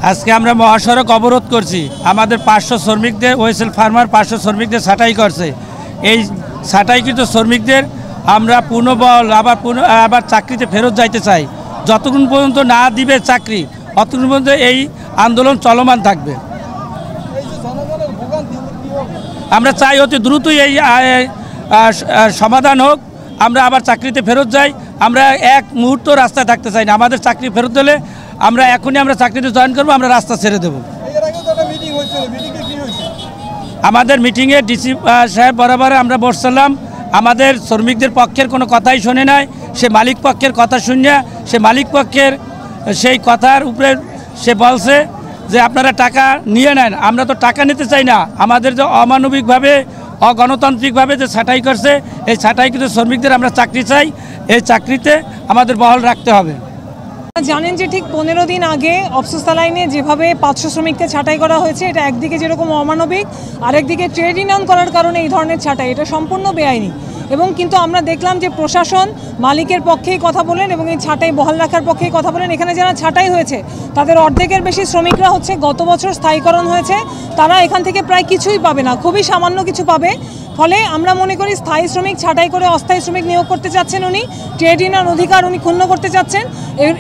আজকে আমরা মহাসড়ক অবরোধ করছি। আমাদের 500 শ্রমিকদের ওয়েসেল ফার্মার 500 শ্রমিকদের ছাঁটাই করছে। এই ছাঁটাইকৃত শ্রমিকদের আমরা পুনর্বহাল আবার চাকরিতে ফেরত যাইতে চাই। যতক্ষণ পর্যন্ত না দিবে চাকরি ততক্ষণ পর্যন্ত এই আন্দোলন চলমান থাকবে। আমরা চাই অতি দ্রুতই এই সমাধান হোক, আমরা আবার চাকরিতে ফেরত যাই। আমরা এক মুহূর্ত রাস্তায় থাকতে চাই না। আমাদের চাকরি ফেরত দিলে আমরা এখনই চাকরিতে জয়েন করবো, আমরা রাস্তা ছেড়ে দেব। আমাদের মিটিংয়ে ডিসি সাহেব বরাবর আমরা বসছিলাম। আমাদের শ্রমিকদের পক্ষের কোনো কথাই শোনে নাই। সে মালিক পক্ষের কথা শুনে সে মালিক পক্ষের সেই কথার উপরে সে বলছে যে আপনারা টাকা নিয়ে নেন। আমরা তো টাকা নিতে চাই না। আমাদের যে অমানবিকভাবে অগণতান্ত্রিকভাবে যে ছাঁটাই করছে, এই ছাঁটাইকৃত শ্রমিকদের আমরা চাকরি চাই। এই চাকরিতে আমাদের বহাল রাখতে হবে। জানেন যে ঠিক 15 দিন আগে অফসোসা লাইনে যেভাবে 500 শ্রমিককে ছাঁটাই করা হয়েছে, এটা একদিকে যেরকম অমানবিক, আরেকদিকে ট্রেড ইউনিয়ন করার কারণে এই ধরনের ছাঁটাই, এটা সম্পূর্ণ বেআইনি। এবং কিন্তু আমরা দেখলাম যে প্রশাসন মালিকের পক্ষেই কথা বলেন এবং এই ছাঁটাই বহাল রাখার পক্ষেই কথা বলেন। এখানে যারা ছাঁটাই হয়েছে তাদের অর্ধেকের বেশি শ্রমিকরা হচ্ছে গত বছর স্থায়ীকরণ হয়েছে, তারা এখান থেকে প্রায় কিছুই পাবে না, খুবই সামান্য কিছু পাবে। ফলে আমরা মনে করি স্থায়ী শ্রমিক ছাঁটাই করে অস্থায়ী শ্রমিক নিয়োগ করতে চাচ্ছেন উনি, ট্রেড ইউনিয়ন অধিকার উনি ক্ষুণ্ণ করতে চাচ্ছেন।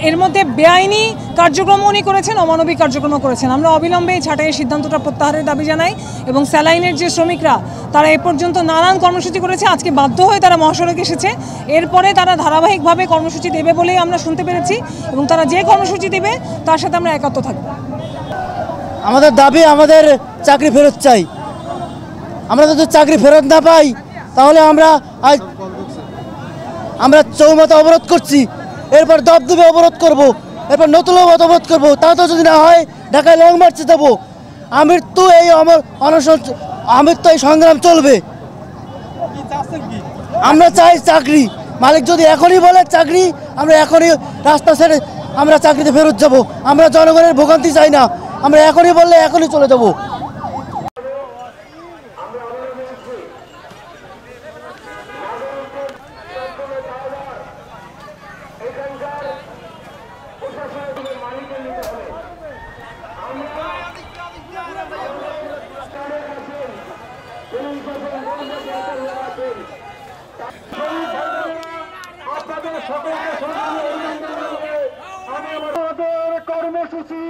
এর মধ্যে বেআইনি কার্যক্রম উনি করেছেন, অমানবিক কার্যক্রমও করেছেন। আমরা অবিলম্বে এই ছাঁটাইয়ের সিদ্ধান্তটা প্রত্যাহারের দাবি জানাই। এবং স্যালাইনের যে শ্রমিকরা তারা এ পর্যন্ত নানান কর্মসূচি করেছে, আজকে বাধ্য হয়ে তারা মহাসড়কে এসেছে। এরপরে তারা ধারাবাহিকভাবে কর্মসূচি দেবে বলেই আমরা শুনতে পেরেছি এবং তারা যে কর্মসূচি দেবে তার সাথে আমরা একাত্ম থাকব। আমাদের দাবি, আমাদের চাকরি ফেরত চাই। আমরা যদি চাকরি ফেরত না পাই তাহলে আমরা চৌমাথা অবরোধ করছি, এরপর দপদপে অবরোধ করব, এরপর নতুন অবরোধ করব। তাও তো যদি না হয় ঢাকায় লং মার্চে যাবো। আমৃত্যু এই অনশন, আমৃত্যু এই সংগ্রাম চলবে। আমরা চাই চাকরি। মালিক যদি এখনই বলে চাকরি, আমরা এখনই রাস্তা ছেড়ে আমরা চাকরিতে ফেরত যাব। আমরা জনগণের ভোগান্তি চাই না। আমরা এখনই বললে এখনই চলে যাব। কর্মসূচি